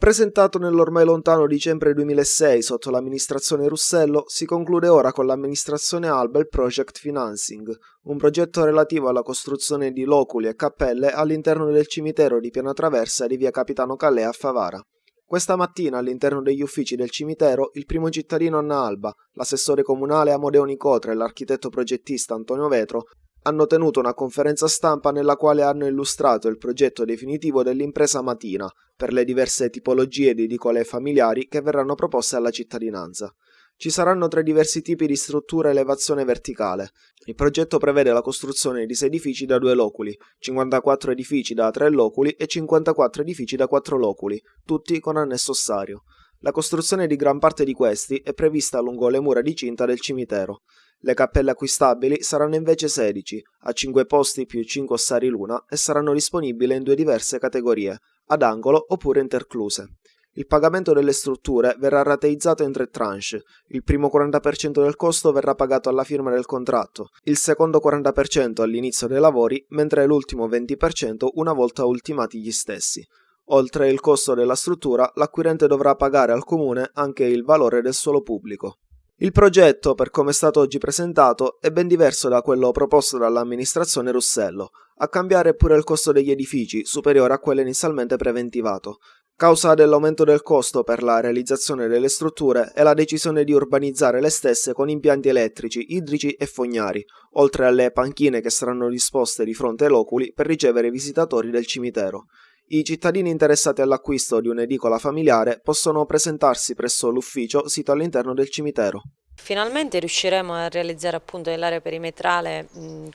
Presentato nell'ormai lontano dicembre 2006 sotto l'amministrazione Russello, si conclude ora con l'amministrazione Alba il Project Financing, un progetto relativo alla costruzione di loculi e cappelle all'interno del cimitero di piana traversa di via Capitano Callè a Favara. Questa mattina all'interno degli uffici del cimitero il primo cittadino Anna Alba, l'assessore comunale Amodeo Nicotra e l'architetto progettista Antonio Vetro hanno tenuto una conferenza stampa nella quale hanno illustrato il progetto definitivo dell'impresa Matina per le diverse tipologie di edicole familiari che verranno proposte alla cittadinanza. Ci saranno 3 diversi tipi di struttura a elevazione verticale. Il progetto prevede la costruzione di 6 edifici da 2 loculi, 54 edifici da 3 loculi e 54 edifici da 4 loculi, tutti con annesso ossario. La costruzione di gran parte di questi è prevista lungo le mura di cinta del cimitero. Le cappelle acquistabili saranno invece 16, a 5 posti più 5 ossari l'una e saranno disponibili in 2 diverse categorie, ad angolo oppure intercluse. Il pagamento delle strutture verrà rateizzato in 3 tranche. Il primo 40% del costo verrà pagato alla firma del contratto, il secondo 40% all'inizio dei lavori, mentre l'ultimo 20% una volta ultimati gli stessi. Oltre il costo della struttura, l'acquirente dovrà pagare al comune anche il valore del suolo pubblico. Il progetto, per come è stato oggi presentato, è ben diverso da quello proposto dall'amministrazione Russello, a cambiare pure il costo degli edifici, superiore a quello inizialmente preventivato. Causa dell'aumento del costo per la realizzazione delle strutture è la decisione di urbanizzare le stesse con impianti elettrici, idrici e fognari, oltre alle panchine che saranno disposte di fronte ai loculi per ricevere i visitatori del cimitero. I cittadini interessati all'acquisto di un'edicola familiare possono presentarsi presso l'ufficio sito all'interno del cimitero. Finalmente riusciremo a realizzare appunto nell'area perimetrale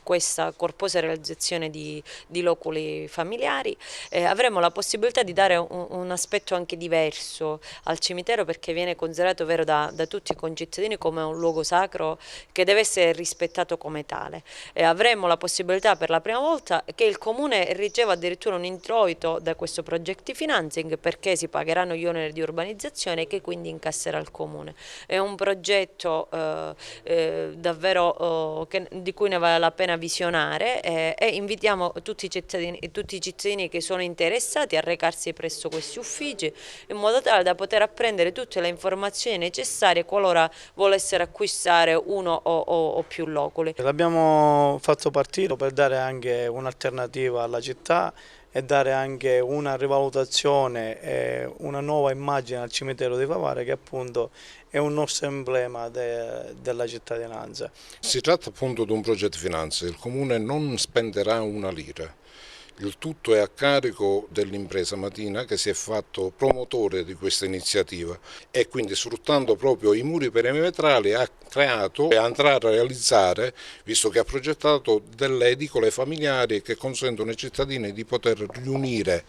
questa corposa realizzazione di loculi familiari. Avremo la possibilità di dare un aspetto anche diverso al cimitero, perché viene considerato vero da tutti i concittadini come un luogo sacro che deve essere rispettato come tale. Avremo la possibilità per la prima volta che il comune riceva addirittura un introito da questo project financing, perché si pagheranno gli oneri di urbanizzazione che quindi incasserà il comune. È un progetto davvero di cui ne vale la pena visionare, e invitiamo tutti i cittadini che sono interessati a recarsi presso questi uffici in modo tale da poter apprendere tutte le informazioni necessarie qualora volessero acquistare uno o più loculi. L'abbiamo fatto partire per dare anche un'alternativa alla città e dare anche una rivalutazione e una nuova immagine al cimitero di Favara, che appunto è un nostro emblema della cittadinanza. Si tratta appunto di un progetto finanza, il Comune non spenderà una lira. Il tutto è a carico dell'impresa Matina, che si è fatto promotore di questa iniziativa e quindi, sfruttando proprio i muri perimetrali, ha creato e andrà a realizzare, visto che ha progettato, delle edicole familiari che consentono ai cittadini di poter riunire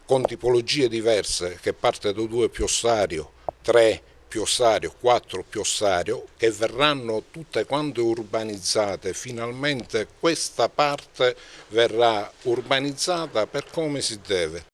con tipologie diverse, che parte da 2 più ossario, 3 più ossario, 4 più ossario, che verranno tutte quante urbanizzate. Finalmente questa parte verrà urbanizzata per come si deve.